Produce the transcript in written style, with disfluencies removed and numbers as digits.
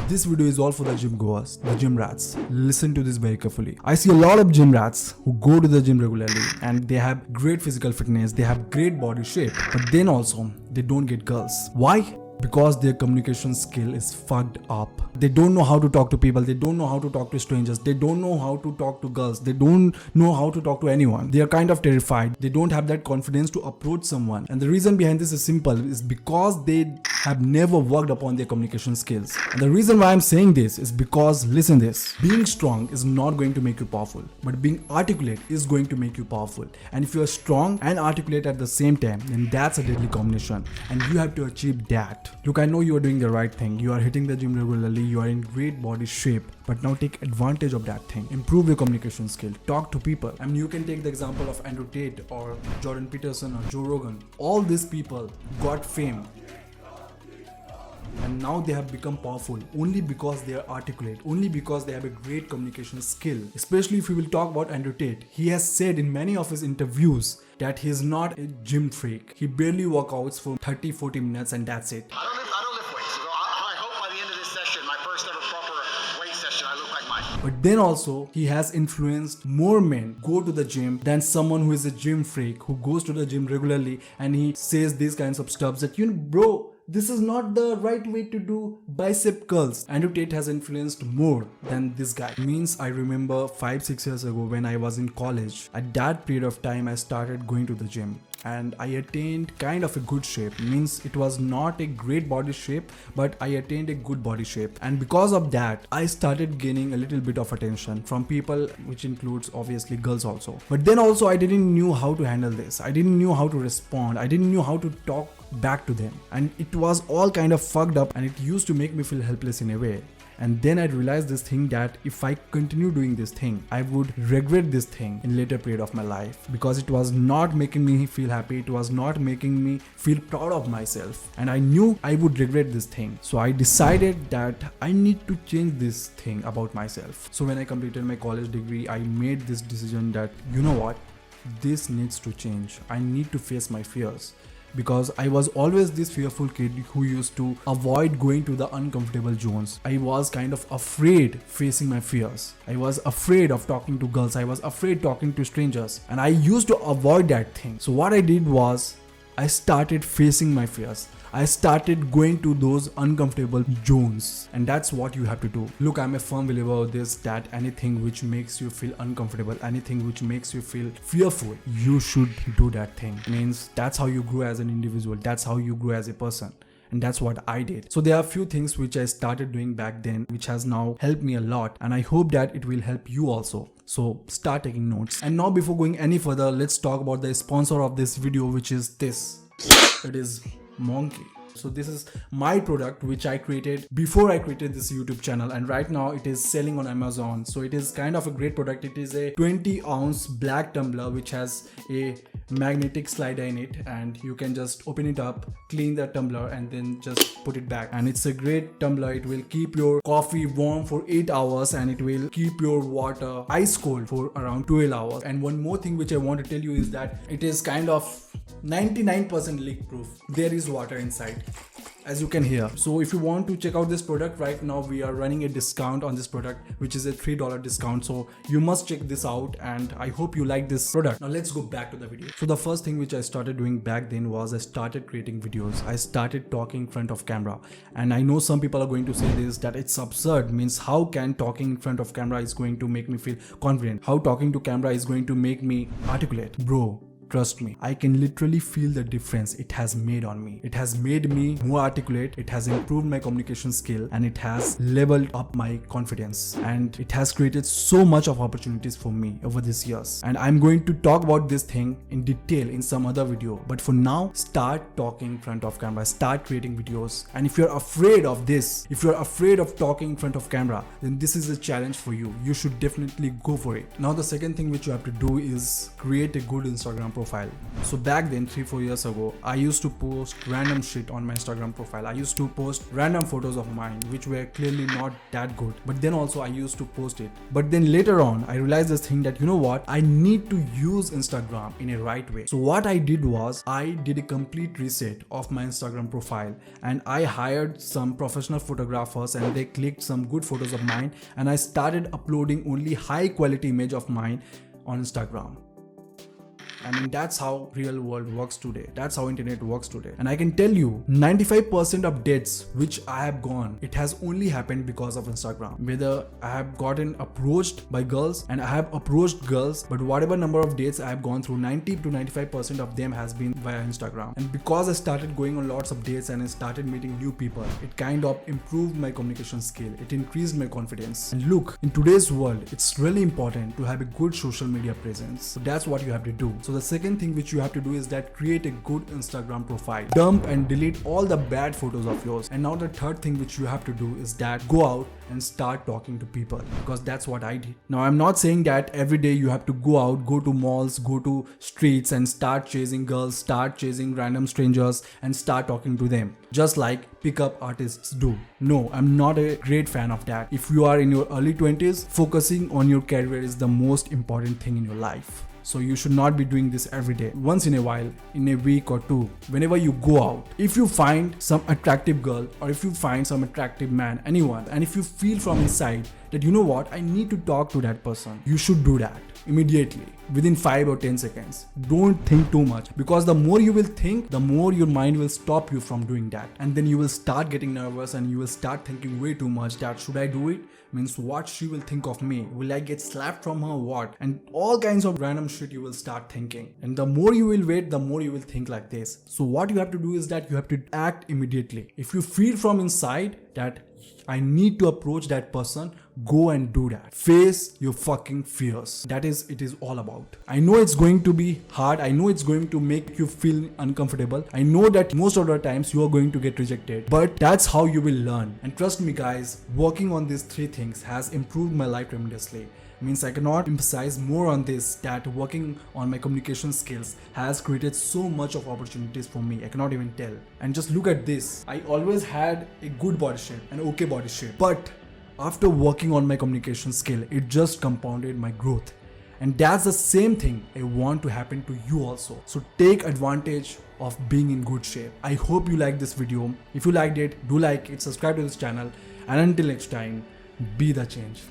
This video is all for the gym goers, the gym rats. Listen to this very carefully. I see a lot of gym rats who go to the gym regularly and they have great physical fitness, they have great body shape, but then also they don't get girls. Why? Because their communication skill is fucked up. They don't know how to talk to people, they don't know how to talk to strangers, they don't know how to talk to girls, they don't know how to talk to anyone. They are kind of terrified. They don't have that confidence to approach someone. And the reason behind this is simple, is because they have never worked upon their communication skills. And the reason why I'm saying this is because, listen this, being strong is not going to make you powerful, but being articulate is going to make you powerful. And if you are strong and articulate at the same time, then that's a deadly combination, and you have to achieve that. Look, I know you are doing the right thing. You are hitting the gym regularly, you are in great body shape, but now take advantage of that thing. Improve your communication skill. Talk to people. I mean, you can take the example of Andrew Tate or Jordan Peterson or Joe Rogan. All these people got fame, and now they have become powerful only because they are articulate, only because they have a great communication skill. Especially if we will talk about Andrew Tate. He has said in many of his interviews that he is not a gym freak. He barely workouts for 30-40 minutes and that's it. I don't lift weights. So I hope by the end of this session, my first ever proper weight session, I look like mine. But then also, he has influenced more men go to the gym than someone who is a gym freak, who goes to the gym regularly and he says these kinds of stuff that, you know, bro, this is not the right way to do bicep curls. Andrew Tate has influenced more than this guy. Means I remember 5-6 years ago when I was in college. At that period of time, I started going to the gym and I attained kind of a good shape. Means it was not a great body shape, but I attained a good body shape. And because of that, I started gaining a little bit of attention from people, which includes obviously girls also. But then also I didn't know how to handle this. I didn't know how to respond. I didn't know how to talk back to them, and it was all kind of fucked up, and it used to make me feel helpless in a way. And then I realized this thing, that if I continue doing this thing, I would regret this thing in later period of my life, because it was not making me feel happy, it was not making me feel proud of myself, and I knew I would regret this thing. So I decided that I need to change this thing about myself. So when I completed my college degree, I made this decision that, you know what, this needs to change. I need to face my fears. Because I was always this fearful kid who used to avoid going to the uncomfortable zones. I was kind of afraid facing my fears. I was afraid of talking to girls. I was afraid talking to strangers. And I used to avoid that thing. So what I did was, I started facing my fears. I started going to those uncomfortable zones, and that's what you have to do. Look, I'm a firm believer of this, that anything which makes you feel uncomfortable, anything which makes you feel fearful, you should do that thing. Means that's how you grow as an individual, that's how you grow as a person. And that's what I did. So there are a few things which I started doing back then, which has now helped me a lot, and I hope that it will help you also. So start taking notes. And now, before going any further, let's talk about the sponsor of this video, which is this. It is Monkey. So this is my product which I created before I created this YouTube channel, and right now it is selling on Amazon. So it is kind of a great product. It is a 20-ounce black tumbler which has a magnetic slider in it, and you can just open it up, clean the tumbler, and then just put it back. And it's a great tumbler. It will keep your coffee warm for 8 hours, and it will keep your water ice cold for around 12 hours. And one more thing which I want to tell you is that it is kind of 99% leak proof. There is water inside, as you can hear. So if you want to check out this product, right now we are running a discount on this product, which is a $3 discount. So you must check this out, and I hope you like this product. Now let's go back to the video. So the first thing which I started doing back then was I started creating videos. I started talking in front of camera, and I know some people are going to say this, that it's absurd. Means how can talking in front of camera is going to make me feel confident? How talking to camera is going to make me articulate? Bro, trust me, I can literally feel the difference it has made on me. It has made me more articulate, it has improved my communication skill, and it has leveled up my confidence, and it has created so much of opportunities for me over these years. And I'm going to talk about this thing in detail in some other video, but for now, start talking in front of camera, start creating videos. And if you're afraid of this, if you're afraid of talking in front of camera, then this is a challenge for you. You should definitely go for it. Now the second thing which you have to do is create a good Instagram profile. profile. So back then, 3-4 years ago, I used to post random shit on my Instagram profile. I used to post random photos of mine which were clearly not that good, but then also I used to post it. But then later on I realized this thing that, you know what, I need to use Instagram in a right way. So what I did was I did a complete reset of my Instagram profile, and I hired some professional photographers and they clicked some good photos of mine, and I started uploading only high quality image of mine on Instagram. I mean, that's how real world works today. That's how internet works today. And I can tell you, 95% of dates which I have gone, it has only happened because of Instagram. Whether I have gotten approached by girls and I have approached girls, but whatever number of dates I have gone through, 90 to 95% of them has been via Instagram. And because I started going on lots of dates and I started meeting new people, it kind of improved my communication skill. It increased my confidence. And look, in today's world, it's really important to have a good social media presence. So that's what you have to do. So the second thing which you have to do is that create a good Instagram profile. Dump and delete all the bad photos of yours. And now the third thing which you have to do is that go out and start talking to people, because that's what I did. Now I'm not saying that every day you have to go out, go to malls, go to streets and start chasing girls, start chasing random strangers and start talking to them, just like pickup artists do. No, I'm not a great fan of that. If you are in your early 20s, focusing on your career is the most important thing in your life. So you should not be doing this every day. Once in a while, in a week or two, whenever you go out, if you find some attractive girl or if you find some attractive man, anyone, and if you feel from inside that, you know what, I need to talk to that person, you should do that immediately within 5 or 10 seconds. Don't think too much, because the more you will think, the more your mind will stop you from doing that, and then you will start getting nervous and you will start thinking way too much that should I do it? Means what she will think of me? Will I get slapped from her? What? And all kinds of random shit you will start thinking. And the more you will wait, the more you will think like this. So what you have to do is that you have to act immediately. If you feel from inside that I need to approach that person, go and do that. Face your fucking fears. That is, it is all about. I know it's going to be hard. I know it's going to make you feel uncomfortable. I know that most of the times you are going to get rejected, but that's how you will learn. And trust me guys, working on these 3 things has improved my life tremendously. Means I cannot emphasize more on this, that working on my communication skills has created so much of opportunities for me. I cannot even tell. And just look at this. I always had a good body shape, an okay body shape. But after working on my communication skill, it just compounded my growth. And that's the same thing I want to happen to you also. So take advantage of being in good shape. I hope you liked this video. If you liked it, do like it, subscribe to this channel. And until next time, be the change.